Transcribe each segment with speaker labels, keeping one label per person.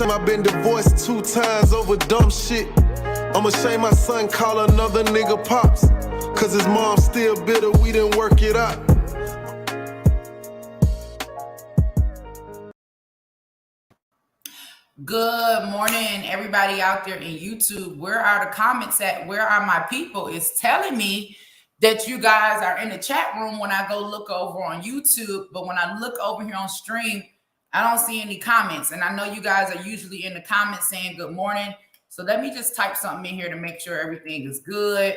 Speaker 1: shame I've been divorced 2 times over dumb shit. I'ma shame my son, call another nigga pops. Cause his mom's still bitter, we didn't work it out.
Speaker 2: Good morning, everybody out there in YouTube. Where are the comments at? Where are my people? It's telling me that you guys are in the chat room when I go look over on YouTube, but when I look over here on stream, I don't see any comments. And I know you guys are usually in the comments saying good morning. So let me just type something in here to make sure everything is good.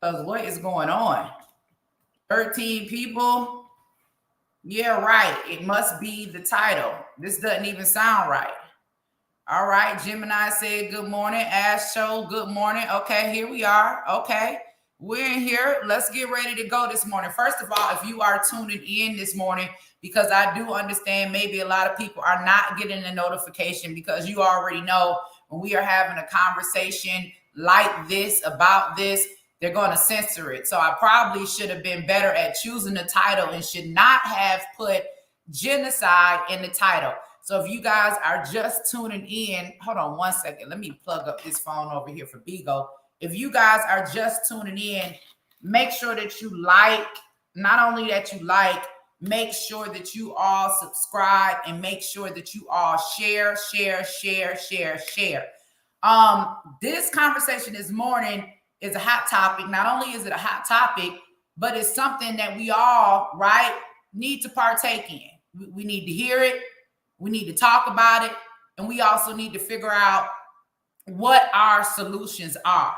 Speaker 2: Because what is going on? 13 people. Yeah, right. It must be the title. This doesn't even sound right. All right. Gemini said good morning. Ash Show, good morning. Okay, here we are. Okay. We're in here. Let's get ready to go this morning. First of all, if you are tuning in this morning, because I do understand maybe a lot of people are not getting a notification because you already know when we are having a conversation like this about this, they're going to censor it. So I probably should have been better at choosing the title and should not have put genocide in the title. So if you guys are just tuning in, hold on one second. Let me plug up this phone over here for Bigo. If you guys are just tuning in, make sure that you like, not only that you like, make sure that you all subscribe and make sure that you all share. This conversation this morning is a hot topic. Not only is it a hot topic, but it's something that we all, right, need to partake in. We need to hear it. We need to talk about it. And we also need to figure out what our solutions are.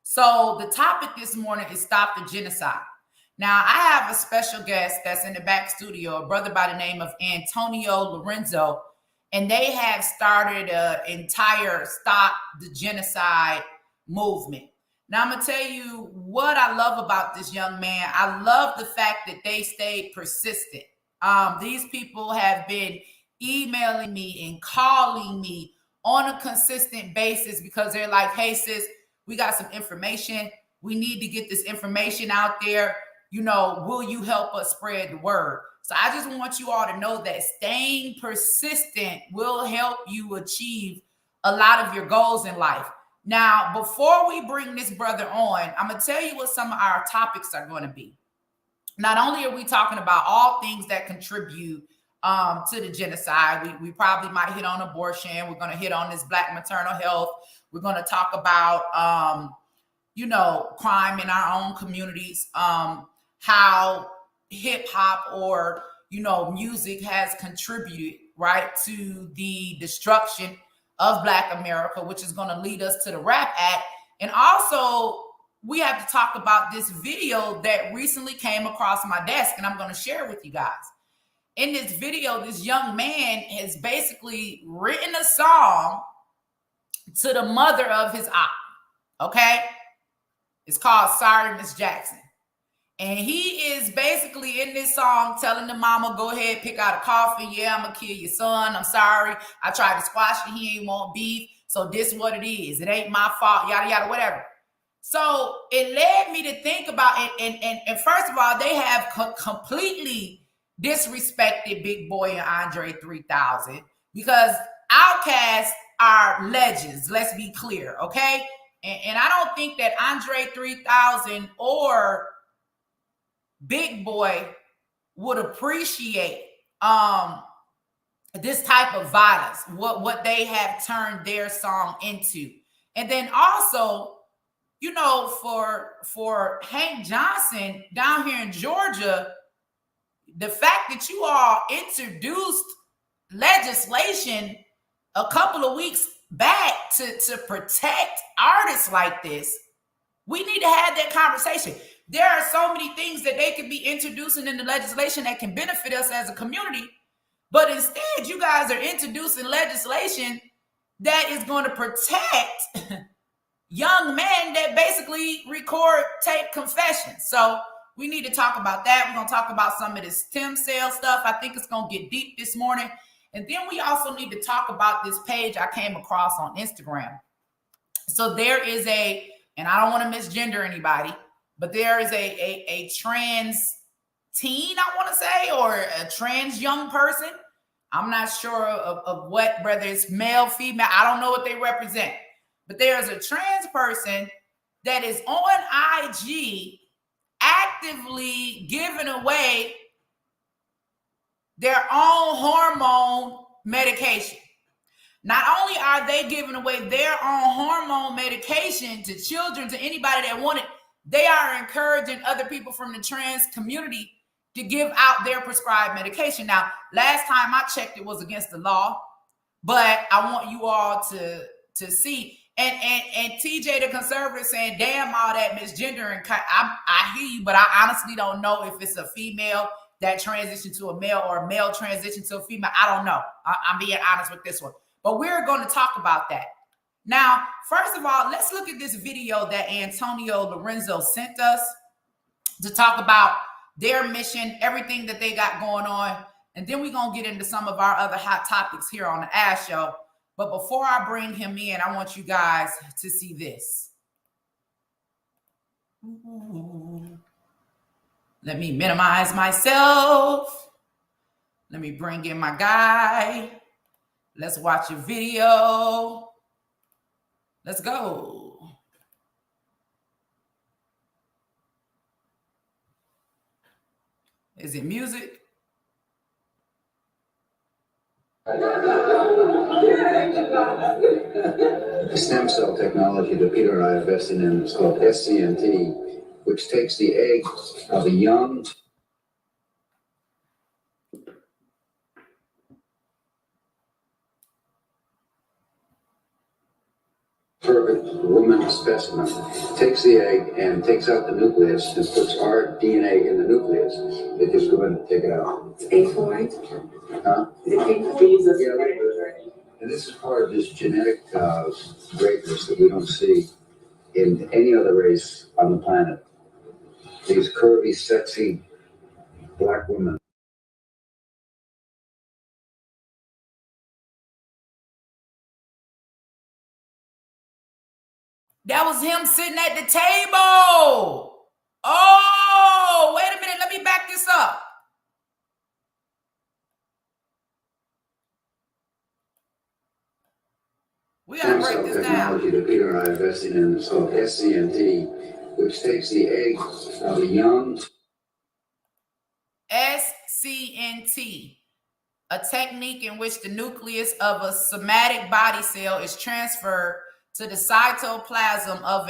Speaker 2: So the topic this morning is stop the genocide. Now, I have a special guest that's in the back studio, a brother by the name of Antonio Lorenzo, and they have started an entire stop the genocide movement. Now, I'm going to tell you what I love about this young man. I love the fact that they stayed persistent. These people have been emailing me and calling me on a consistent basis because they're like, hey, sis, we got some information. We need to get this information out there. You know, will you help us spread the word? So I just want you all to know that staying persistent will help you achieve a lot of your goals in life. Now, before we bring this brother on, I'm going to tell you what some of our topics are going to be. Not only are we talking about all things that contribute to the genocide, we probably might hit on abortion. We're going to hit on this Black maternal health. We're going to talk about, crime in our own communities, how hip hop or, music has contributed, right, to the destruction of Black America, which is going to lead us to the Rap Act. And also, we have to talk about this video that recently came across my desk, and I'm going to share with you guys. In this video, this young man has basically written a song to the mother of his aunt, okay? It's called Sorry, Miss Jackson. And he is basically in this song telling the mama, go ahead, pick out a coffin. Yeah, I'm going to kill your son. I'm sorry. I tried to squash it. He ain't want beef. So this is what it is. It ain't my fault, yada, yada, whatever. So it led me to think about it. And first of all, they have completely disrespected Big Boy and Andre 3000 because Outkast are legends. Let's be clear, okay? And I don't think that Andre 3000 or Big Boy would appreciate this type of violence, what they have turned their song into. And then also, for Hank Johnson down here in Georgia, the fact that you all introduced legislation a couple of weeks back to protect artists like this, we need to have that conversation. There are so many things that they could be introducing in the legislation that can benefit us as a community. But instead, you guys are introducing legislation that is going to protect young men that basically record tape confessions. So we need to talk about that. We're going to talk about some of this stem cell stuff. I think it's going to get deep this morning. And then we also need to talk about this page I came across on Instagram. So there is and I don't want to misgender anybody, but there is a trans teen, I want to say, or a trans young person. I'm not sure of what, whether it's male, female, I don't know what they represent. But there's a trans person that is on IG actively giving away their own hormone medication. Not only are they giving away their own hormone medication to children, to anybody that want it, they are encouraging other people from the trans community to give out their prescribed medication. Now, last time I checked, it was against the law, but I want you all to see. And TJ, the conservative, saying, damn, all that misgendering. I hear you, but I honestly don't know if it's a female that transitioned to a male or a male transition to a female. I don't know. I'm being honest with this one. But we're going to talk about that. Now, first of all, let's look at this video that Antonio Lorenzo sent us to talk about their mission, everything that they got going on. And then we're going to get into some of our other hot topics here on the Ash Show. But before I bring him in, I want you guys to see this. Ooh. Let me minimize myself. Let me bring in my guy. Let's watch a video. Let's go. Is it music?
Speaker 3: The stem cell technology that Peter and I invested in is called SCNT, which takes the egg of a young perfect woman specimen, takes the egg and takes out the nucleus and puts our DNA in the nucleus. They just go ahead and take it out.
Speaker 4: It's painful, right?
Speaker 3: Huh?
Speaker 4: Is it painful to use this?
Speaker 3: Yeah, and this is part of this genetic greatness that we don't see in any other race on the planet. These curvy, sexy black women.
Speaker 2: That was him sitting at the table. Oh, wait a minute. Let me back this up. We got to break this
Speaker 3: technology
Speaker 2: down.
Speaker 3: that Peter and I invested in is called SCNT, which takes the egg of a young
Speaker 2: SCNT, a technique in which the nucleus of a somatic body cell is transferred to the cytoplasm of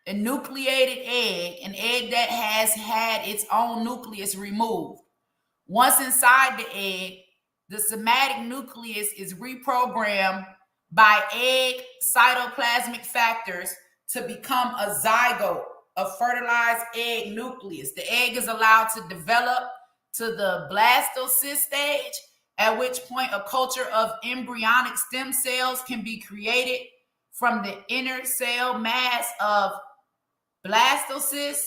Speaker 2: enucleated egg, an egg that has had its own nucleus removed. Once inside the egg, the somatic nucleus is reprogrammed by egg cytoplasmic factors to become a zygote, a fertilized egg nucleus. The egg is allowed to develop to the blastocyst stage, at which point a culture of embryonic stem cells can be created from the inner cell mass of blastocysts.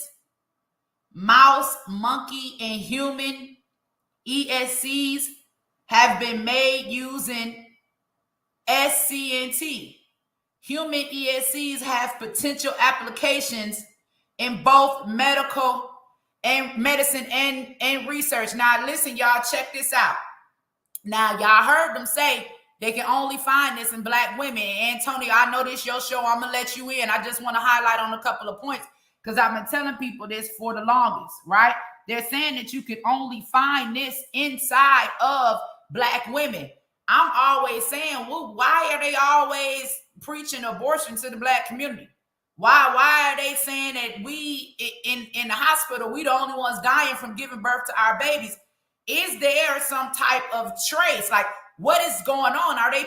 Speaker 2: Mouse, monkey, and human ESCs have been made using SCNT. Human ESCs have potential applications in both medical and medicine and research. Now, listen, y'all, check this out. Now, y'all heard them say they can only find this in black women. Antonio, I know this your show. I'm going to let you in. I just want to highlight on a couple of points because I've been telling people this for the longest, right? They're saying that you can only find this inside of black women. I'm always saying, well, why are they always preaching abortion to the black community? Why are they saying that we in the hospital, we the only ones dying from giving birth to our babies? Is there some type of trace? Like, what is going on? Are they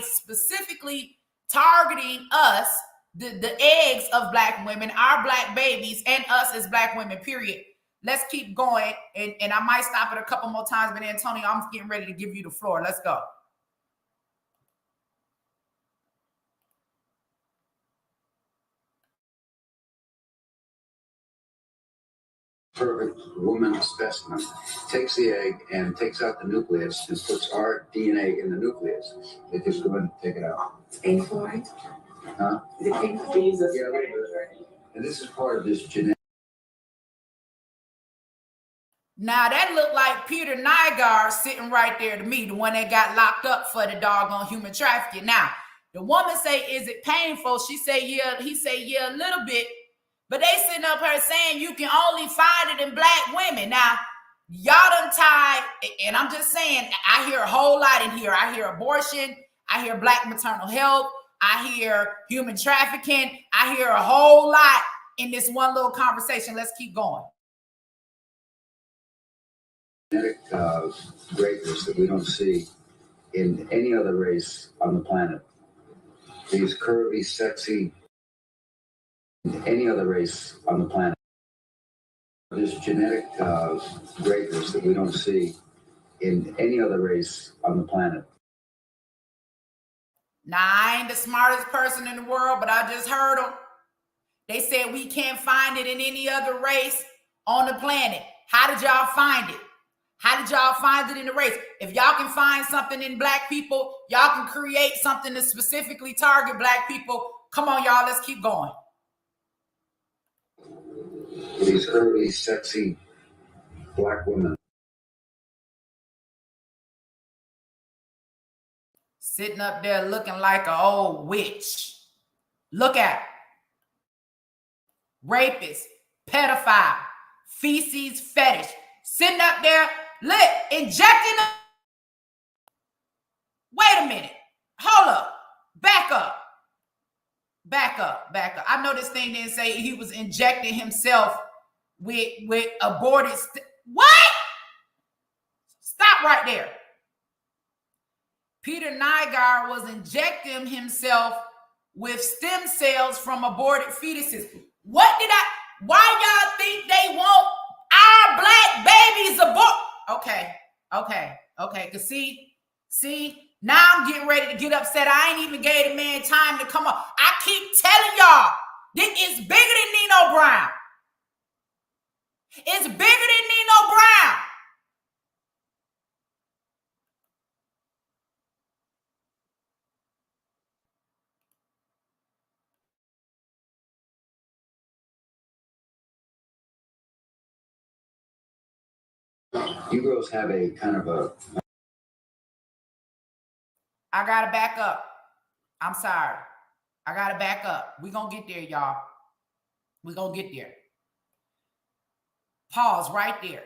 Speaker 2: specifically targeting us, the eggs of black women, our black babies, and us as black women, period? Let's keep going. And I might stop it a couple more times, but Antonio, I'm getting ready to give you the floor. Let's go.
Speaker 3: perfect woman specimen, takes the egg and takes out the nucleus and puts our DNA in the nucleus. They just go ahead and take it out.
Speaker 4: It's painful, right?
Speaker 3: Huh?
Speaker 4: Is it painful to use this?
Speaker 3: Yeah, and this is part of this genetic
Speaker 2: Now that looked like Peter Nygard sitting right there to me, the one that got locked up for the doggone human trafficking. Now, the woman say, is it painful? She say, yeah. He say, yeah, a little bit. But they sitting up here saying you can only find it in black women. Now, y'all done tied, and I'm just saying, I hear a whole lot in here. I hear abortion. I hear black maternal health. I hear human trafficking. I hear a whole lot in this one little conversation. Let's keep going.
Speaker 3: Genetic greatness that we don't see in any other race on the planet. These curvy, sexy, any other race on the planet. There's genetic greatness that we don't see in any other race on the planet.
Speaker 2: Now, I ain't the smartest person in the world, but I just heard them. They said we can't find it in any other race on the planet. How did y'all find it? How did y'all find it in the race? If y'all can find something in black people, y'all can create something to specifically target black people. Come on, y'all, let's keep going.
Speaker 3: These curvy, sexy black women.
Speaker 2: Sitting up there looking like an old witch. Look at her. Rapist, pedophile, feces fetish. Sitting up there, injecting them. Wait a minute. Hold up. Back up. Back up. Back up. I know this thing didn't say he was injecting himself with aborted. What? Stop right there. Peter Nygard was injecting himself with stem cells from aborted fetuses. Why y'all think they want our black babies aborted? Okay. Cause see, now I'm getting ready to get upset. I ain't even gave the man time to come up. I keep telling y'all, this is bigger than Nino Brown. It's bigger than Nino Brown.
Speaker 3: You girls have a kind of a...
Speaker 2: I gotta back up. I'm sorry. I gotta back up. We're gonna get there, y'all. We're gonna get there. Pause right there.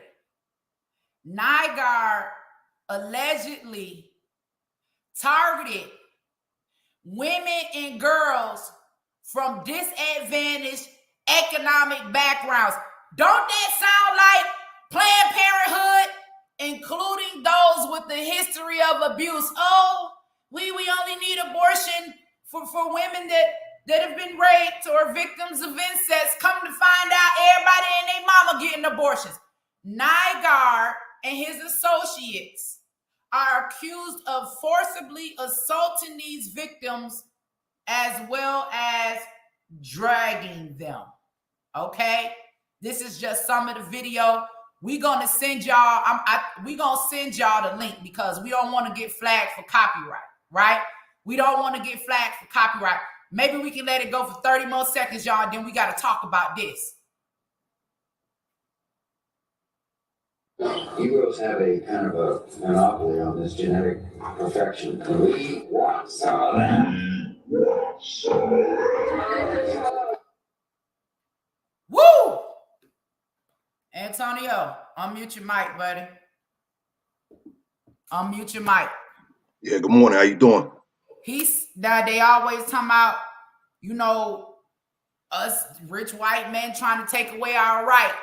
Speaker 2: Nygard allegedly targeted women and girls from disadvantaged economic backgrounds. Don't that sound like Planned Parenthood, including those with the history of abuse? Oh, we only need abortion for women that have been raped or victims of incest. Come to find out, everybody and their mama getting abortions. Nygard and his associates are accused of forcibly assaulting these victims as well as dragging them. Okay? This is just some of the video. We're gonna send y'all. We're gonna send y'all the link because we don't want to get flagged for copyright, right? We don't want to get flagged for copyright. Maybe we can let it go for 30 more seconds, y'all. Then we got to talk about this.
Speaker 3: You girls have a kind of a monopoly on this genetic perfection. We want some of that.
Speaker 2: Woo! Antonio, unmute your mic, buddy. Unmute your mic.
Speaker 5: Yeah, good morning. How you doing?
Speaker 2: They always talking about, us rich white men trying to take away our right.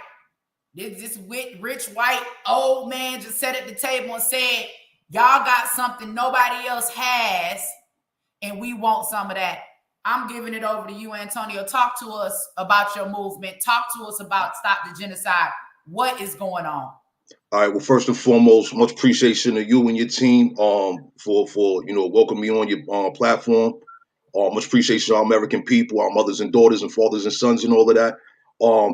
Speaker 2: This rich white old man just sat at the table and said, y'all got something nobody else has, and we want some of that. I'm giving it over to you, Antonio. Talk to us about your movement. Talk to us about Stop the Genocide. What is going on?
Speaker 5: All right. Well, first and foremost, much appreciation to you and your team for welcoming me on your platform. Much appreciation to our American people, our mothers and daughters and fathers and sons and all of that.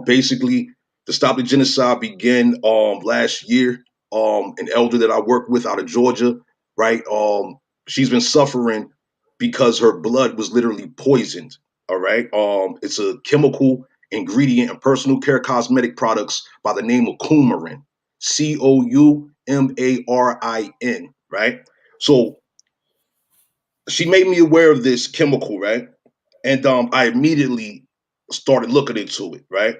Speaker 5: Basically, the Stop the Genocide began last year. An elder that I work with out of Georgia, right? She's been suffering because her blood was literally poisoned. All right. It's a chemical ingredient in personal care cosmetic products by the name of coumarin. Coumarin, right? So she made me aware of this chemical, right? And I immediately started looking into it, right?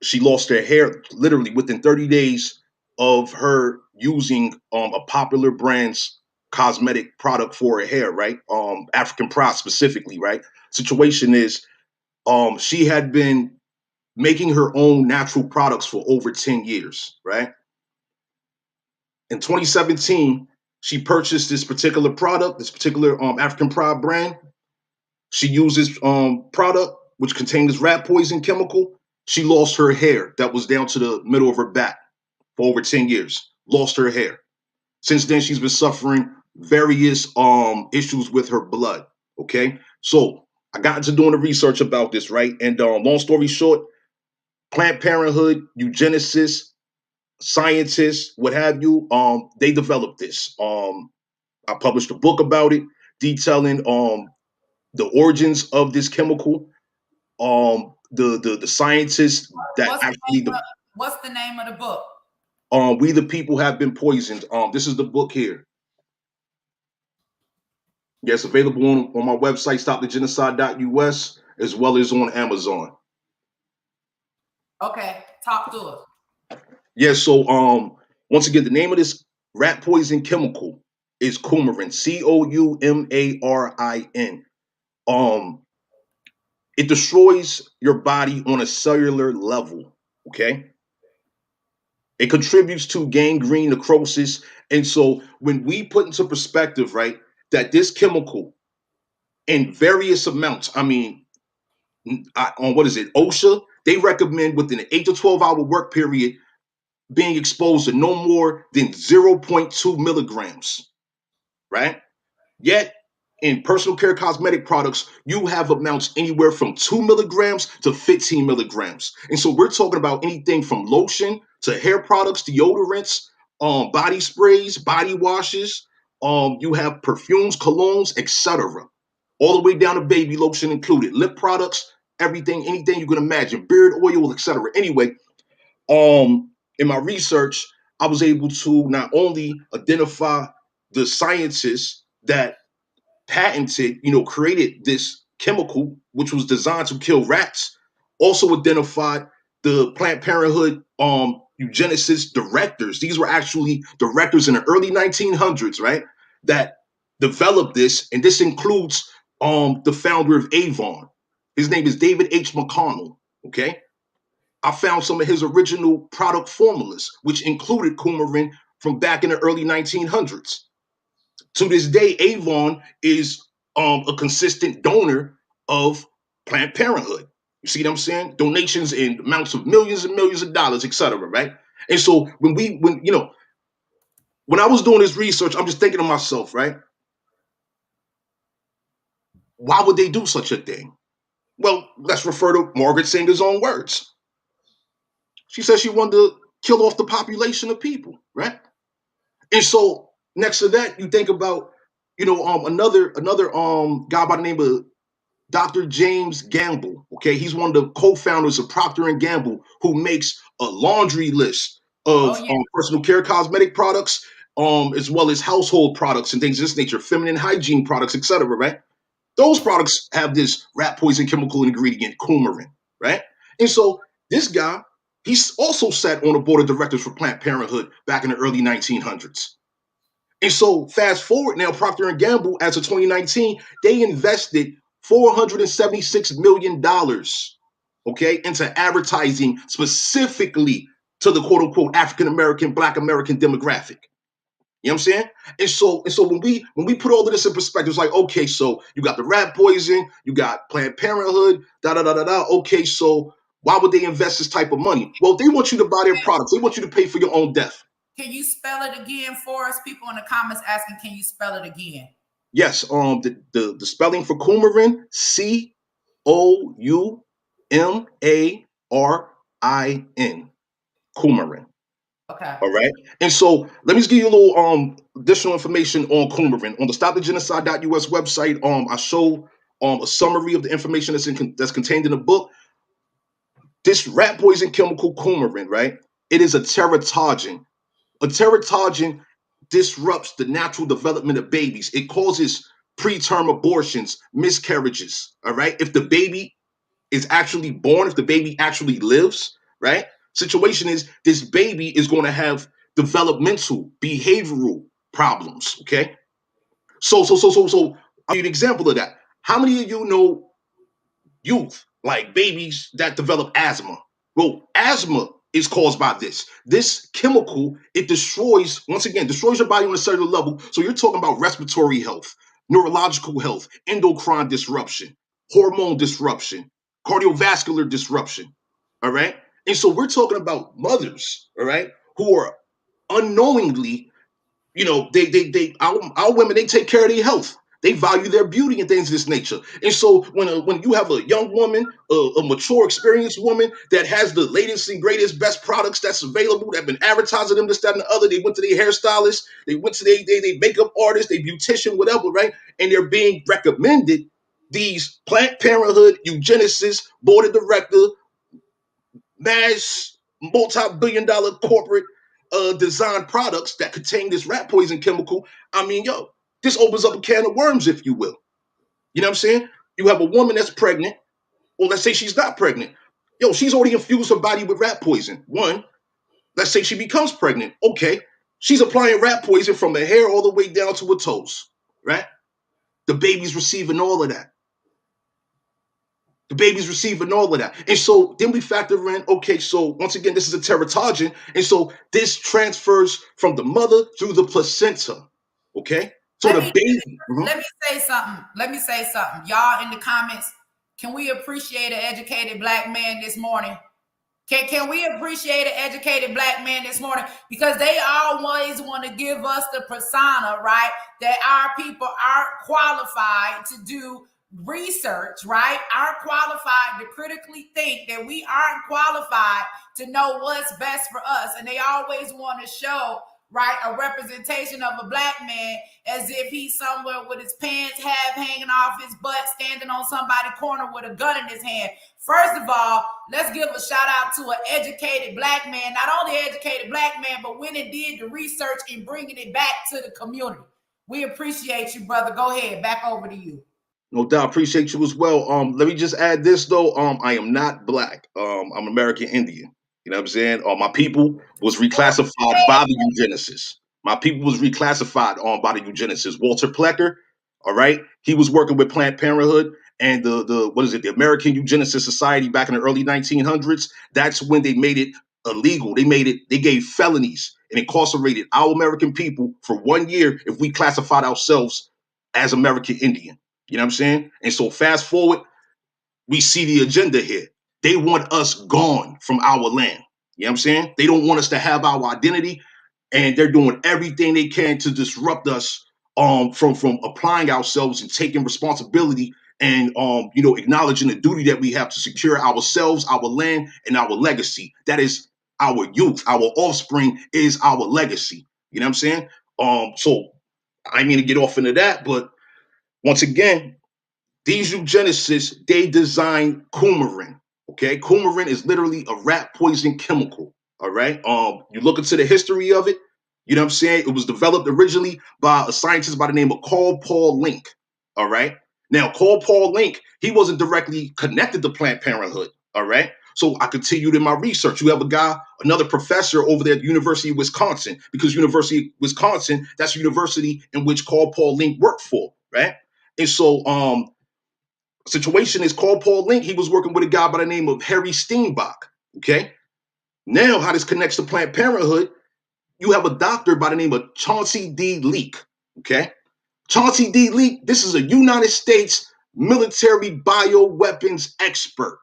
Speaker 5: She lost her hair literally within 30 days of her using a popular brand's cosmetic product for her hair, right? African Pride specifically, right? Situation is she had been making her own natural products for over 10 years, right? In 2017, she purchased this particular product, this particular African Pride brand. She uses product which contained this rat poison chemical. She lost her hair that was down to the middle of her back for over 10 years. Lost her hair. Since then, she's been suffering various issues with her blood. Okay, so I got into doing the research about this, right? And long story short, Planned Parenthood, eugenicists, scientists, what have you, they developed this. I published a book about it, detailing the origins of this chemical, the scientists that
Speaker 2: What's the
Speaker 5: actually
Speaker 2: name of, what's the name of the book?
Speaker 5: we the people have been poisoned. This is the book here. Yes, available on my website, stopthegenocide.us, as well as on Amazon.
Speaker 2: Okay, talk to us.
Speaker 5: Yeah, so once again, the name of this rat poison chemical is coumarin, Coumarin. It destroys your body on a cellular level. Okay, it contributes to gangrene, necrosis, and so when we put into perspective, right, that this chemical in various amounts, I mean, on what is it, OSHA, they recommend within an 8 to 12 hour work period being exposed to no more than 0.2 milligrams, right? Yet, in personal care cosmetic products, you have amounts anywhere from 2 milligrams to 15 milligrams. And so we're talking about anything from lotion to hair products, deodorants, body sprays, body washes. You have perfumes, colognes, etc. All the way down to baby lotion included, lip products, everything, anything you can imagine, beard oil, etc. Anyway, in my research, I was able to not only identify the scientists that patented, created this chemical, which was designed to kill rats, also identified the Planned Parenthood eugenicist directors. These were actually directors in the early 1900s, right? That developed this, and this includes the founder of Avon. His name is David H. McConnell. Okay, I found some of his original product formulas, which included coumarin from back in the early 1900s. To this day, Avon is a consistent donor of Planned Parenthood. You see what I'm saying? Donations in amounts of millions and millions of dollars, etc. Right? And so when I was doing this research, I'm just thinking to myself, right? Why would they do such a thing? Well, let's refer to Margaret Sanger's own words. She said she wanted to kill off the population of people, right? And so next to that, you think about, another guy by the name of Dr. James Gamble. Okay, he's one of the co-founders of Procter and Gamble, who makes a laundry list
Speaker 2: Oh
Speaker 5: of
Speaker 2: yeah.
Speaker 5: personal care cosmetic products, as well as household products and things of this nature, feminine hygiene products, etc. Right? Those products have this rat poison chemical ingredient, coumarin, right? And so this guy, he's also sat on the board of directors for Planned Parenthood back in the early 1900s. And so fast forward now, Procter and Gamble, as of 2019, they invested $476 million, okay, into advertising specifically to the quote unquote African American, Black American demographic. You know what I'm saying? And so when we put all of this in perspective, it's like, okay, so you got the rat poison, you got Planned Parenthood, da da da da da. Okay, so why would they invest this type of money? Well, they want you to buy their products. They want you to pay for your own death.
Speaker 2: Can you spell it again for us? People in the comments asking, can you spell it again?
Speaker 5: Yes, the spelling for coumarin, Coumarin, coumarin.
Speaker 2: Okay.
Speaker 5: All right. And so let me just give you a little additional information on coumarin. On the stopthegenocide.us website, I show a summary of the information that's contained in the book. This rat poison chemical coumarin, right? It is a teratogen. A teratogen disrupts the natural development of babies. It causes preterm abortions, miscarriages. All right. If the baby is actually born, if the baby actually lives, right? Situation is this baby is going to have developmental, behavioral problems. Okay. So I'll give you an example of that. How many of you know youth, like babies that develop asthma? Well, asthma is caused by this. This chemical, it destroys, once again, destroys your body on a cellular level. So you're talking about respiratory health, neurological health, endocrine disruption, hormone disruption, cardiovascular disruption. All right. And so we're talking about mothers, all right, who are unknowingly, our women, they take care of their health. They value their beauty and things of this nature. And so when you have a young woman, a mature, experienced woman that has the latest and greatest, best products that's available, that have been advertising them, this, that, and the other, they went to their hairstylist, they went to their makeup artist, their beautician, whatever, right? And they're being recommended these Planned Parenthood, eugenicists, board of director, mass multi-billion-dollar corporate design products that contain this rat poison chemical. I mean, yo, this opens up a can of worms, if you will. You know what I'm saying? You have a woman that's pregnant, or let's say she's not pregnant. Yo, she's already infused her body with rat poison. One, let's say she becomes pregnant. Okay, she's applying rat poison from her hair all the way down to her toes, right? The baby's receiving all of that. The baby's receiving all of that. And so then we factor in, okay, so once again, this is a teratogen. And so this transfers from the mother through the placenta. Okay? So
Speaker 2: Let
Speaker 5: the
Speaker 2: me
Speaker 5: baby.
Speaker 2: let me say something. Let me say something. Y'all in the comments, can we appreciate an educated black man this morning? Can we appreciate an educated black man this morning? Because they always want to give us the persona, right? That our people aren't qualified to do research, right? Aren't qualified to critically think, that we aren't qualified to know what's best for us. And they always want to show, right, a representation of a black man as if he's somewhere with his pants half hanging off his butt, standing on somebody's corner with a gun in his hand. First of all, let's give a shout out to an educated black man, not only educated black man, but went and did the research and bringing it back to the community. We appreciate you, brother. Go ahead, back over to you.
Speaker 5: No doubt, appreciate you as well. Let me just add this though. I am not black. I'm American Indian. You know what I'm saying? My people was reclassified by the eugenicists. My people was reclassified by the eugenicists. Walter Plecker, all right, he was working with Planned Parenthood and the what is it? The American Eugenicist Society back in the early 1900s. That's when they made it illegal. They gave felonies and incarcerated our American people for 1 year if we classified ourselves as American Indian. You know what I'm saying? And so fast forward, we see the agenda here. They want us gone from our land. You know what I'm saying? They don't want us to have our identity, and they're doing everything they can to disrupt us from applying ourselves and taking responsibility and acknowledging the duty that we have to secure ourselves, our land, and our legacy. That is our youth, our offspring is our legacy. You know what I'm saying? So I mean to get off into that, but once again, these eugenicists, they design coumarin. Okay, coumarin is literally a rat poison chemical. All right. You look into the history of it. You know what I'm saying? It was developed originally by a scientist by the name of Carl Paul Link. All right. Now, Carl Paul Link, he wasn't directly connected to Planned Parenthood. All right. So I continued in my research. You have a guy, another professor over there at the University of Wisconsin, because University of Wisconsin, that's a university in which Carl Paul Link worked for, right? And so situation is Carl Paul Link, he was working with a guy by the name of Harry Steenbach. Okay. Now, how this connects to Planned Parenthood, you have a doctor by the name of Chauncey D. Leak. Okay. Chauncey D. Leak, this is a United States military bioweapons expert.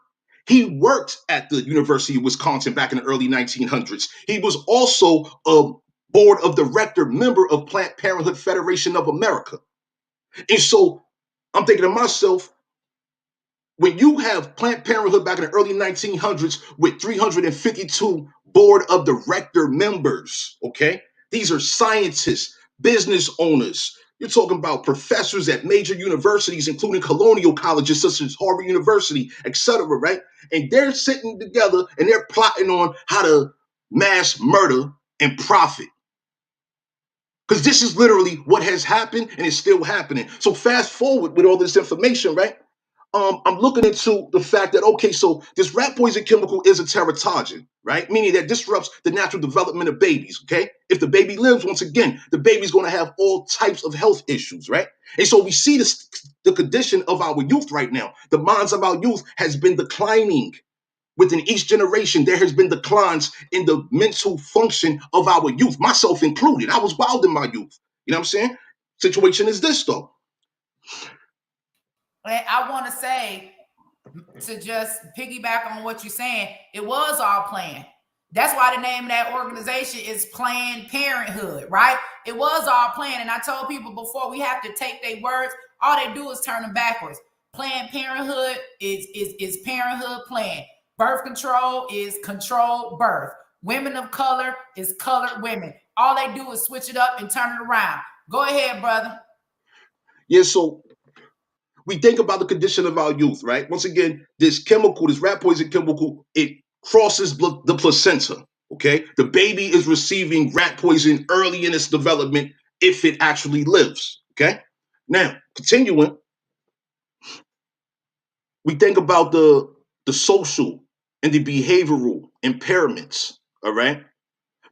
Speaker 5: He worked at the University of Wisconsin back in the early 1900s. He was also a board of director member of Planned Parenthood Federation of America. And so I'm thinking to myself, when you have Planned Parenthood back in the early 1900s with 352 board of director members, okay? These are scientists, business owners. You're talking about professors at major universities, including colonial colleges such as Harvard University, et cetera, right? And they're sitting together and they're plotting on how to mass murder and profit. Because this is literally what has happened and is still happening. So fast forward with all this information, right? I'm looking into the fact that, okay, so this rat poison chemical is a teratogen, right? Meaning that disrupts the natural development of babies, okay? If the baby lives, once again, the baby's going to have all types of health issues, right? And so we see this, the condition of our youth right now. The minds of our youth has been declining. Within each generation, there has been declines in the mental function of our youth, myself included. I was wild in my youth. You know what I'm saying? Situation is this, though.
Speaker 2: I want to say, to just piggyback on what you're saying, it was all planned. That's why the name of that organization is Planned Parenthood, right? It was all planned. And I told people before, we have to take their words. All they do is turn them backwards. Planned Parenthood is parenthood plan. Birth control is controlled birth. Women of color is colored women. All they do is switch it up and turn it around. Go ahead, brother.
Speaker 5: Yeah, so we think about the condition of our youth, right? Once again, this chemical, this rat poison chemical, it crosses the placenta, okay? The baby is receiving rat poison early in its development if it actually lives, okay? Now, continuing, we think about the social and the behavioral impairments, all right?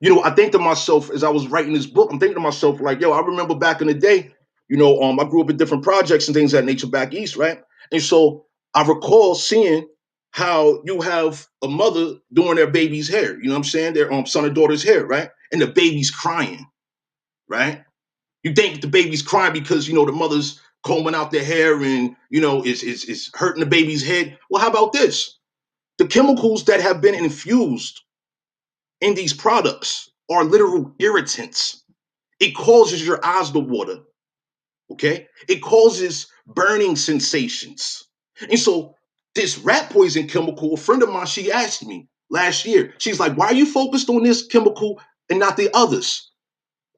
Speaker 5: You know, I think to myself as I was writing this book, I'm thinking to myself like, yo, I remember back in the day, you know, I grew up in different projects and things of that nature back east, right? And so I recall seeing how you have a mother doing their baby's hair, you know what I'm saying? Their son or daughter's hair, right? And the baby's crying, right? You think the baby's crying because, you know, the mother's combing out their hair and, you know, it's hurting the baby's head. Well, how about this? The chemicals that have been infused in these products are literal irritants. It causes your eyes to water, okay? It causes burning sensations. And so this rat poison chemical, a friend of mine, she asked me last year, she's like, why are you focused on this chemical and not the others?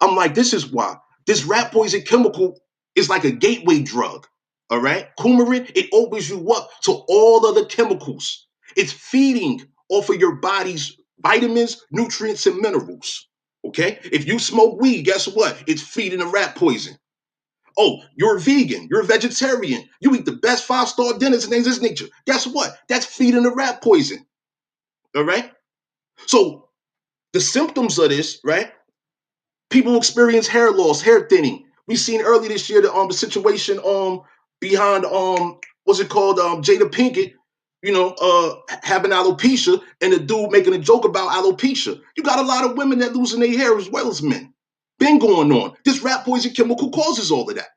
Speaker 5: I'm like, this is why. This rat poison chemical is like a gateway drug, all right? Coumarin, it opens you up to all other chemicals. It's feeding off of your body's vitamins, nutrients, and minerals, okay? If you smoke weed, guess what? It's feeding the rat poison. Oh, you're a vegan, you're a vegetarian, you eat the best 5-star dinners and things of this nature. Guess what? That's feeding the rat poison, all right? So the symptoms of this, right? People experience hair loss, hair thinning. We seen earlier this year the situation behind what's it called, Jada Pinkett, you know, having alopecia, and the dude making a joke about alopecia. You got a lot of women that losing their hair as well as men. Been going on. This rat poison chemical causes all of that.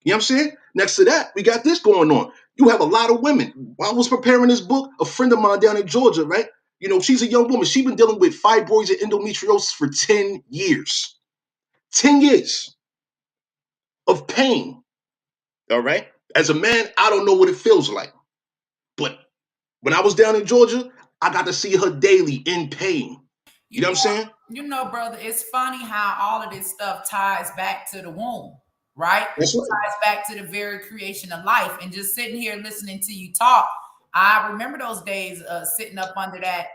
Speaker 5: You know what I'm saying? Next to that, we got this going on. You have a lot of women. While I was preparing this book, a friend of mine down in Georgia, right? You know, she's a young woman. She's been dealing with fibroids and endometriosis for 10 years. 10 years of pain. All right. As a man, I don't know what it feels like. But when I was down in Georgia, I got to see her daily in pain. You know what I'm saying?
Speaker 2: You know, brother, it's funny how all of this stuff ties back to the womb, right?
Speaker 5: That's
Speaker 2: It
Speaker 5: right.
Speaker 2: ties back to the very creation of life. And just sitting here listening to you talk, I remember those days sitting up under that,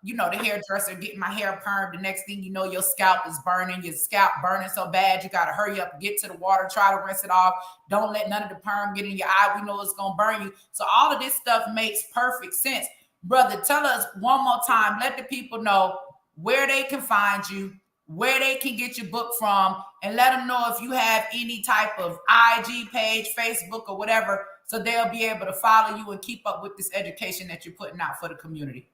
Speaker 2: you know, the hairdresser getting my hair permed. The next thing you know, your scalp is burning. Your scalp burning so bad, you got to hurry up, get to the water, try to rinse it off. Don't let none of the perm get in your eye. We know it's going to burn you. So all of this stuff makes perfect sense. Brother, tell us one more time. Let the people know where they can find you, where they can get your book from, and let them know if you have any type of IG page, Facebook, or whatever, so they'll be able to follow you and keep up with this education that you're putting out for the community.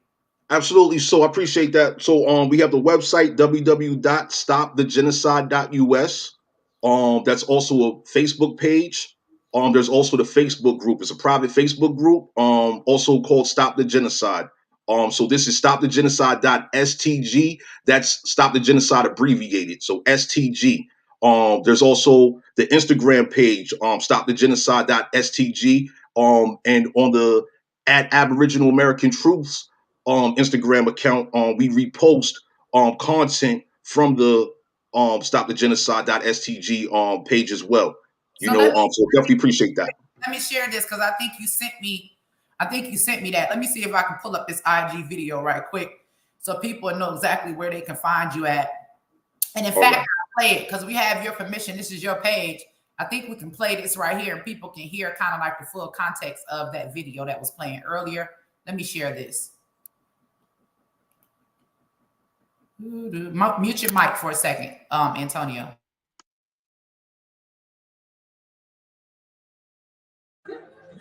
Speaker 5: Absolutely. So I appreciate that. So we have the website www.stopthegenocide.us. That's also a Facebook page. There's also the Facebook group. It's a private Facebook group, also called Stop the Genocide. So this is stopthegenocide.stg. That's Stop the Genocide abbreviated. So STG. There's also the Instagram page, stopthegenocide.stg. And on the at Aboriginal American Truths Instagram account, we repost content from the stopthegenocide.stg page as well. You
Speaker 2: So
Speaker 5: know, so definitely appreciate that.
Speaker 2: let me share this because I think you sent me that. Let me see if I can pull up this IG video right quick. so people know exactly where they can find you at. And in fact, I'll play it because we have your permission. This is your page. I think we can play this right here and people can hear kind of like the full context of that video that was playing earlier. Let me share this. Mute your mic for a second, Antonio.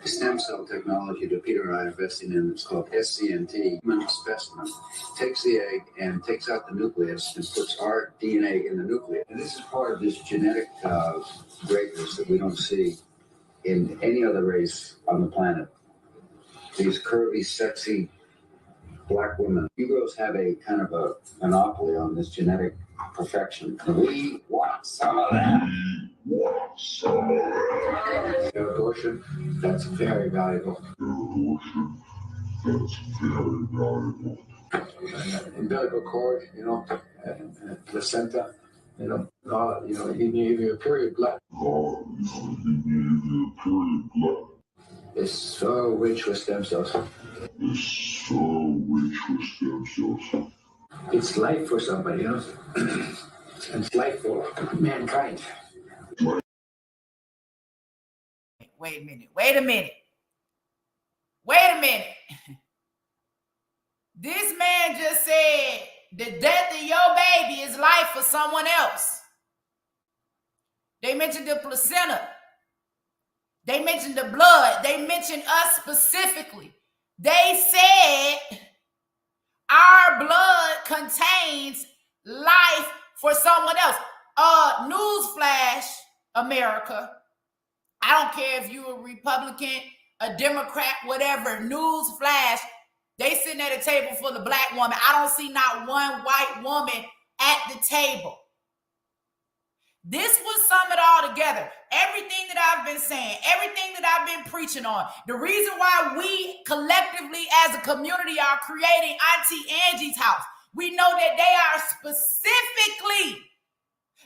Speaker 3: Stem cell technology that Peter and I are investing in. It's called SCNT, human specimen. Takes the egg and takes out the nucleus and puts our DNA in the nucleus. And this is part of this genetic greatness that we don't see in any other race on the planet. These curvy, sexy black women. You girls have a kind of a monopoly on this genetic perfection. We want some of that. Abortion, that's very valuable. Umbilical cord, placenta, even your period blood. It's so rich with stem cells. It's life for somebody, It's life for mankind.
Speaker 2: Wait a minute. This man just said the death of your baby is life for someone else. They mentioned the placenta. They mentioned the blood. They mentioned us specifically. They said our blood contains life for someone else. Newsflash, America. I don't care if you're a Republican, a Democrat, whatever. Newsflash. They sitting at a table for the black woman. I don't see not one white woman at the table. This would sum it all together. Everything that I've been saying, everything that I've been preaching on, the reason why we collectively as a community are creating Auntie Angie's House, we know that they are specifically.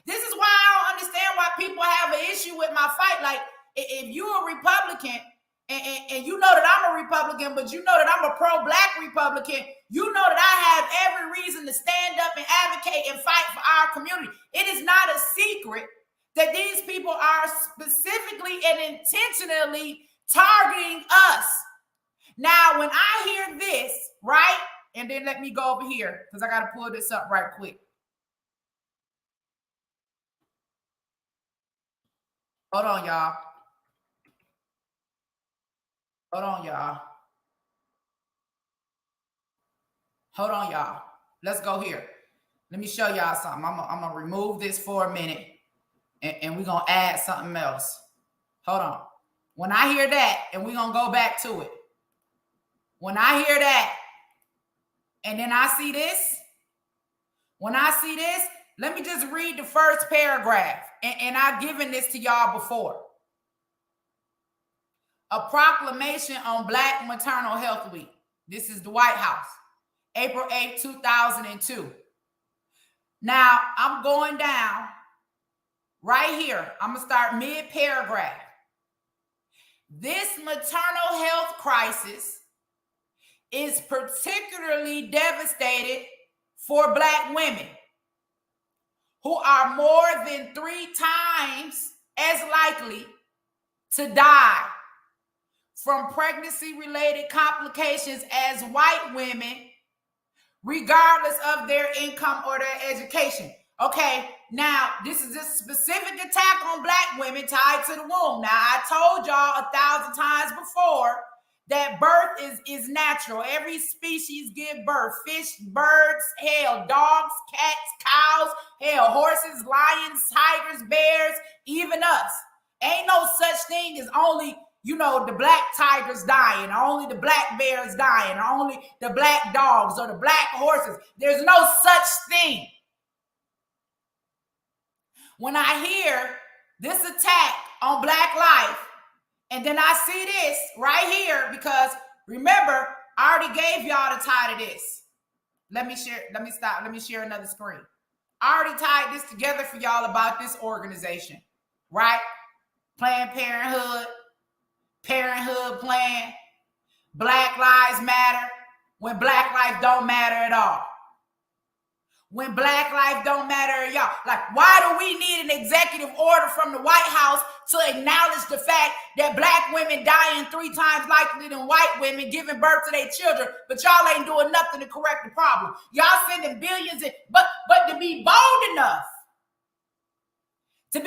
Speaker 2: This is why I don't understand why people have an issue with my fight. Like, if you're a Republican, and you know that I'm a Republican, but you know that I'm a pro-black Republican, you know that I have every reason to stand up and advocate and fight for our community. It is not a secret that these people are specifically and intentionally targeting us. Now, when I hear this, right, and then let me go over here because I got to pull this up right quick. Hold on, y'all. Hold on, y'all. Let's go here. Let me show y'all something. I'm going to remove this for a minute, and we're going to add something else. Hold on. When I hear that, and we're going to go back to it. When I hear that, and then I see this, let me just read the first paragraph, and I've given this to y'all before. A proclamation on Black Maternal Health Week. This is the White House, April 8, 2002. Now, I'm going down right here. I'm going to start mid-paragraph. This maternal health crisis is particularly devastating for Black women who are more than 3 times as likely to die from pregnancy-related complications as white women, regardless of their income or their education. Okay, now this is a specific attack on Black women tied to the womb. Now, I told y'all 1,000 times before that birth is natural. Every species give birth. Fish, birds, hell, dogs, cats, cows, hell, horses, lions, tigers, bears, even us. Ain't no such thing as only the black tigers dying, or only the black bears dying, or only the black dogs or the black horses. There's no such thing. When I hear this attack on Black life, and then I see this right here, because remember, I already gave y'all the title of this. Let me share another screen. I already tied this together for y'all about this organization, right? Planned Parenthood, Parenthood Plan, Black Lives Matter, when Black life don't matter at all. when black life don't matter, y'all. Like, why do we need an executive order from the White House to acknowledge the fact that black women dying 3 times likely than white women giving birth to their children, but y'all ain't doing nothing to correct the problem? Y'all sending billions in, but to be bold enough to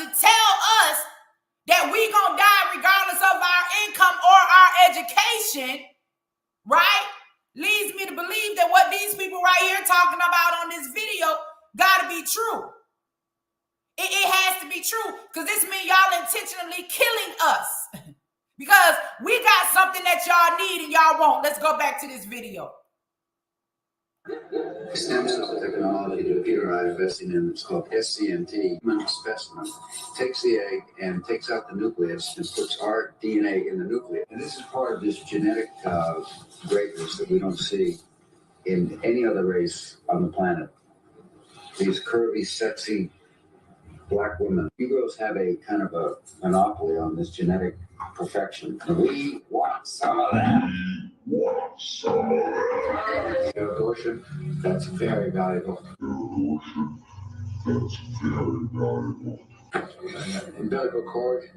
Speaker 2: tell us that we gonna die regardless of our income or our education, right? Leads me to believe that what these people right here talking about on this video gotta be true. It has to be true, because this means y'all intentionally killing us because we got something that y'all need and y'all won't. Let's go back to this video.
Speaker 3: Stem cell technology that Peter and I are investing in, it's called SCMT, human specimen, takes the egg and takes out the nucleus and puts our DNA in the nucleus. And this is part of this genetic greatness that we don't see in any other race on the planet. These curvy, sexy black women. You girls have a kind of a monopoly on this genetic perfection. We want some of that. Abortion, that's very valuable. Umbilical cord,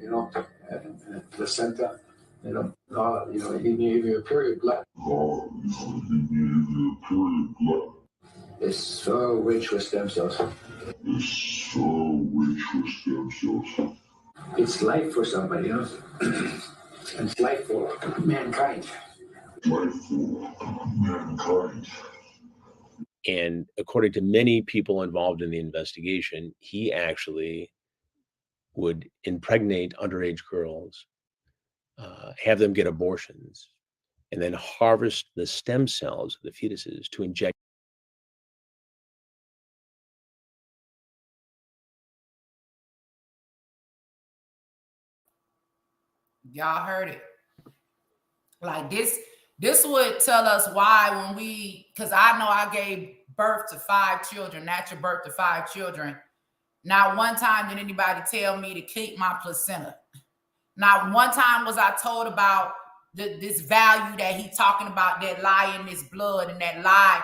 Speaker 3: placenta, you need your period blood. It's so rich with stem cells. It's life for somebody, It's life for mankind.
Speaker 6: And according to many people involved in the investigation, he actually would impregnate underage girls, have them get abortions, and then harvest the stem cells of the fetuses to inject.
Speaker 2: Y'all heard it. Like this would tell us why because I know I gave birth to 5 children, natural birth to 5 children. Not one time did anybody tell me to keep my placenta. Not one time was I told about this value that he's talking about, that lie in this blood and that lie,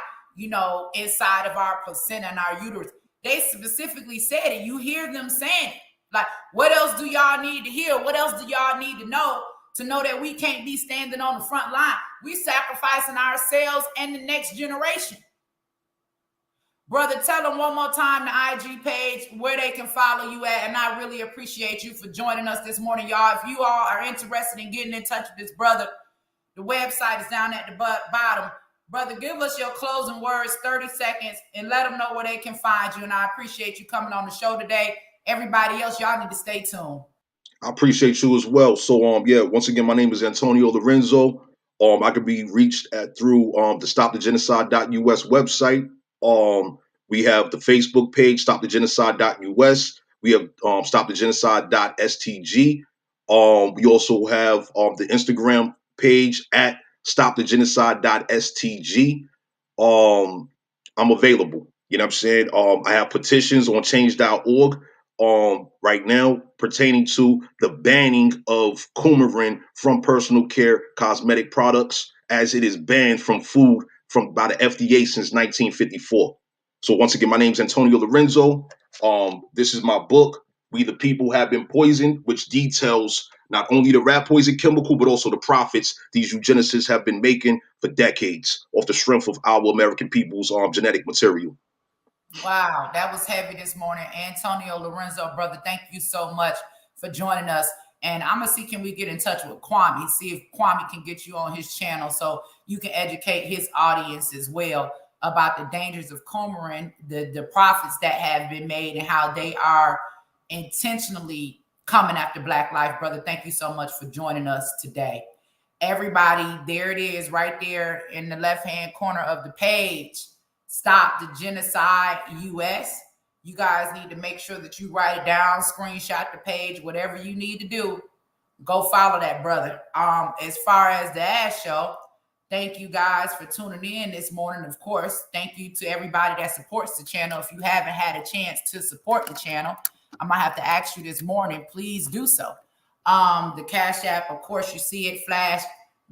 Speaker 2: inside of our placenta and our uterus. They specifically said it. You hear them saying it. Like, what else do y'all need to hear? What else do y'all need to know that we can't be standing on the front line? We sacrificing ourselves and the next generation. Brother, tell them one more time the IG page where they can follow you at. And I really appreciate you for joining us this morning, y'all. If you all are interested in getting in touch with this brother, the website is down at the bottom. Brother, give us your closing words, 30 seconds, and let them know where they can find you. And I appreciate you coming on the show today. Everybody else, y'all need to stay tuned.
Speaker 5: I appreciate you as well. So, once again, my name is Antonio Lorenzo. I can be reached through the stopthegenocide.us website. We have the Facebook page, stopthegenocide.us. We have stopthegenocide.stg. We also have the Instagram page at stopthegenocide.stg. I'm available. You know what I'm saying? I have petitions on change.org right now pertaining to the banning of coumarin from personal care cosmetic products, as it is banned from food by the FDA since 1954. So once again, my name is Antonio Lorenzo. This is my book, We the People Have Been Poisoned, which details not only the rat poison chemical, but also the profits these eugenicists have been making for decades off the strength of our American people's genetic material.
Speaker 2: Wow, that was heavy this morning. Antonio Lorenzo, brother, thank you so much for joining us. And I'm going to see, can we get in touch with Kwame, see if Kwame can get you on his channel so you can educate his audience as well about the dangers of coumarin, the profits that have been made, and how they are intentionally coming after Black life. Brother, thank you so much for joining us today. Everybody, there it is right there in the left-hand corner of the page. Stop the Genocide US. You guys need to make sure that you write it down, screenshot the page, whatever you need to do. Go follow that brother. As far as the Ash Show, thank you guys for tuning in this morning. Of course, thank you to everybody that supports the channel. If you haven't had a chance to support the channel, I might have to ask you this morning, please do so. The Cash App, of course, you see it flash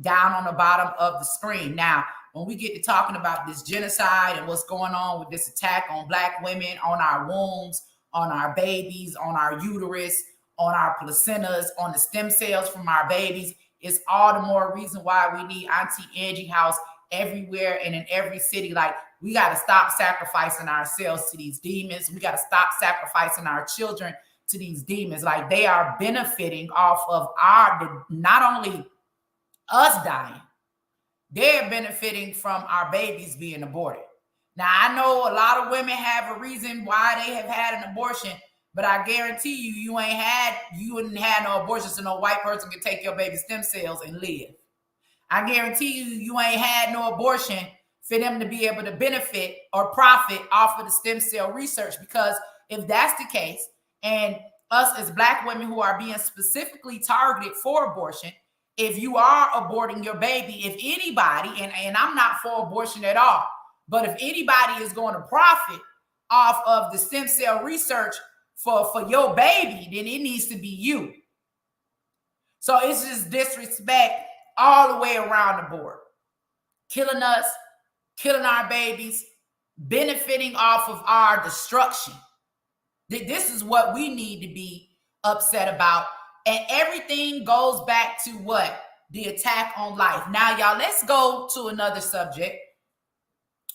Speaker 2: down on the bottom of the screen. Now, when we get to talking about this genocide and what's going on with this attack on Black women, on our wombs, on our babies, on our uterus, on our placentas, on the stem cells from our babies, it's all the more reason why we need Auntie Angie House everywhere and in every city. Like, we got to stop sacrificing ourselves to these demons. We got to stop sacrificing our children to these demons. Like, they are benefiting off of not only us dying, they're benefiting from our babies being aborted. Now, I know a lot of women have a reason why they have had an abortion, but I guarantee you, you wouldn't have no abortion so no white person can take your baby's stem cells and live. I guarantee you, you ain't had no abortion for them to be able to benefit or profit off of the stem cell research. Because if that's the case, and us as Black women who are being specifically targeted for abortion, if you are aborting your baby, if anybody, and I'm not for abortion at all, but if anybody is going to profit off of the stem cell research for your baby, then it needs to be you. So it's just disrespect all the way around the board. Killing us, killing our babies, benefiting off of our destruction. This is what we need to be upset about. And everything goes back to what? The attack on life. Now, y'all, let's go to another subject.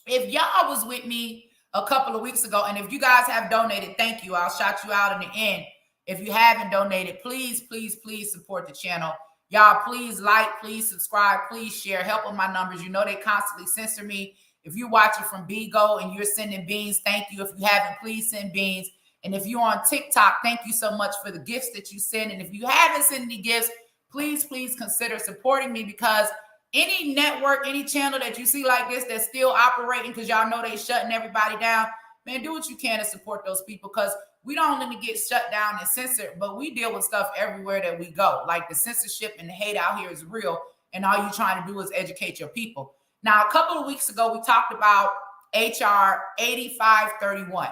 Speaker 2: If y'all was with me a couple of weeks ago, and if you guys have donated, thank you. I'll shout you out in the end. If you haven't donated, please, please, please support the channel. Y'all, please like, please subscribe, please share. Help with my numbers. You know they constantly censor me. If you're watching from Bigo and you're sending beans, thank you. If you haven't, please send beans. And if you're on TikTok, thank you so much for the gifts that you send. And if you haven't sent any gifts, please, please consider supporting me, because any network, any channel that you see like this that's still operating, because y'all know they shutting everybody down, man, do what you can to support those people, because we don't only get shut down and censored, but we deal with stuff everywhere that we go. Like, the censorship and the hate out here is real, and all you're trying to do is educate your people. Now, a couple of weeks ago, we talked about HR 8531,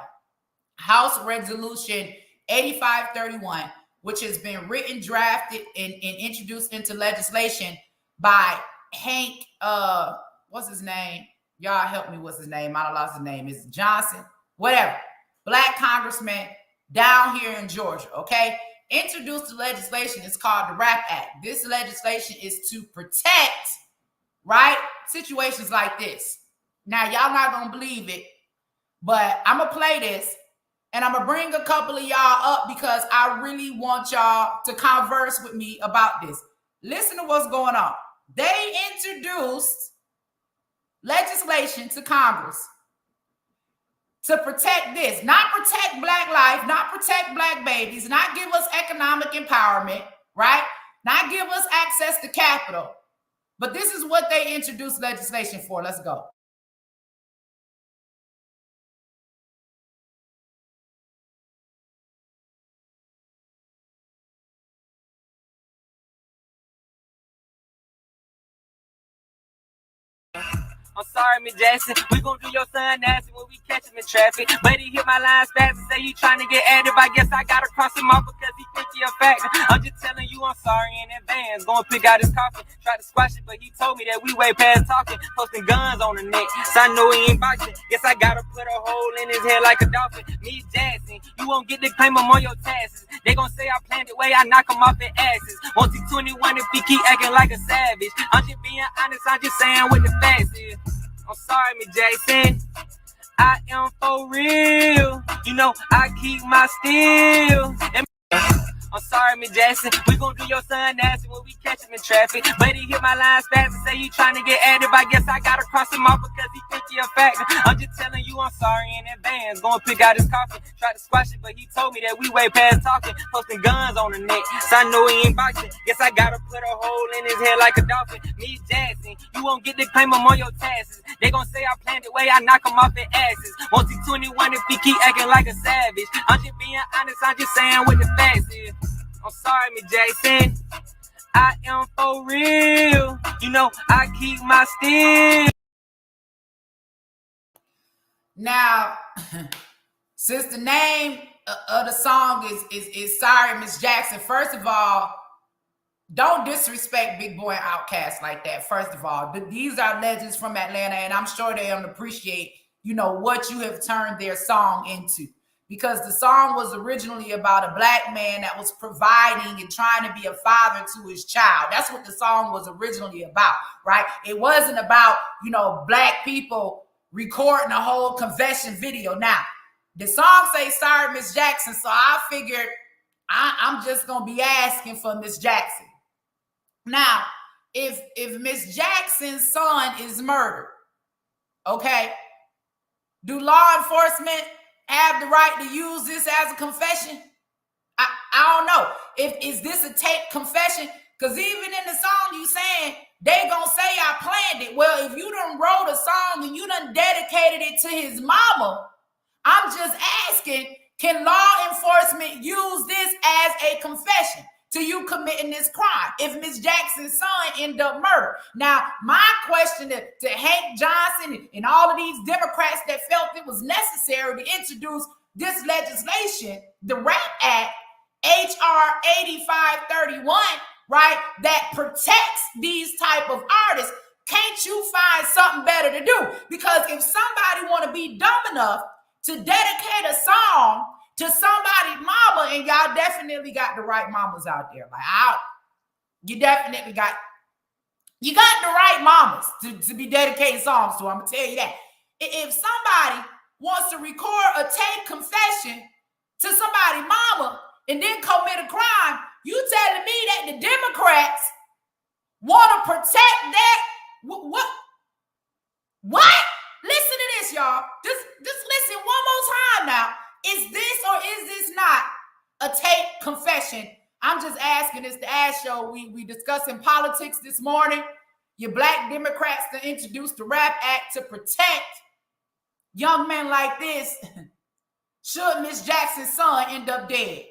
Speaker 2: House Resolution 8531, which has been written, drafted, and introduced into legislation by Hank, what's his name? Y'all help me. What's his name? I lost his name. It's Johnson, whatever. Black congressman down here in Georgia, okay? Introduced the legislation. It's called the RAP Act. This legislation is to protect, right, situations like this. Now, y'all not going to believe it, but I'm going to play this, and I'm going to bring a couple of y'all up because I really want y'all to converse with me about this. Listen to what's going on. They introduced legislation to Congress to protect this, not protect Black life, not protect Black babies, not give us economic empowerment, right? Not give us access to capital. But this is what they introduced legislation for. Let's go.
Speaker 7: I'm sorry, Miss Jackson. We gon' do your son nasty when we catch him in traffic. But he hit my lines fast and say he tryna get active. I guess I gotta cross him off because he think he a factor. I'm just telling you I'm sorry in advance. Gonna pick out his coffin. Tried to squash it, but he told me that we way past talking. Posting guns on the neck, so I know he ain't boxing. Guess I gotta put a hole in his head like a dolphin. Miss Jackson, you won't get to claim him on your taxes. They gon' say I planned it way, I knock him off in asses. Won't he 21 if he keep acting like a savage? I'm just being honest, I'm just saying what the facts is. I'm sorry, Miss Jackson. I am for real. You know, I keep my steel. I'm sorry, Miss Jackson. We gon' do your son nasty when we catch him in traffic. But he hit my lines fast and say he tryna get active. I guess I gotta cross him off because he think he a factor. I'm just telling you I'm sorry in advance. Gonna pick out his coffin. Tried to squash it, but he told me that we way past talking. Posting guns on the neck, so I know he ain't boxing. Guess I gotta put a hole in his head like a dolphin. Miss Jackson, you won't get to claim him on your taxes. They gon' say I planned it way, I knock him off in asses. Won't he 21 if he keep acting like a savage? I'm just being honest, I'm just saying what the facts is. I'm sorry, Miss Jackson. I am for real. You know, I keep my steel.
Speaker 2: Now, since the name of the song is Sorry, Miss Jackson, first of all, don't disrespect Big Boy and Outkast like that. First of all, these are legends from Atlanta, and I'm sure they don't appreciate, you know, what you have turned their song into. Because the song was originally about a black man that was providing and trying to be a father to his child. That's what the song was originally about, right? It wasn't about, you know, black people recording a whole confession video. Now, the song says, "Sorry, Miss Jackson," so I figured I'm just going to be asking for Miss Jackson. Now, if Miss Jackson's son is murdered, okay, do law enforcement have the right to use this as a confession? I don't know. Is this a tape confession? Because even in the song you saying, they gonna say I planned it. Well, if you done wrote a song and you done dedicated it to his mama, I'm just asking, can law enforcement use this as a confession to you committing this crime if Miss Jackson's son ended up murdered? Now, my question to Hank Johnson and all of these Democrats that felt it was necessary to introduce this legislation, the RAP Act, HR 8531, right, that protects these type of artists, can't you find something better to do? Because if somebody want to be dumb enough to dedicate a song to somebody's mama, and y'all definitely got the right mamas out there. Like, you definitely got the right mamas to be dedicating songs to. I'm gonna tell you that. If somebody wants to record a tape confession to somebody's mama and then commit a crime, you telling me that the Democrats want to protect that? What? Listen to this, y'all. Just listen one more time now. Is this or is this not a tape confession? I'm just asking. It's the Ash Show. We discussing politics this morning. Your black Democrats to introduce the RAP Act to protect young men like this. Should Miss Jackson's son end up dead?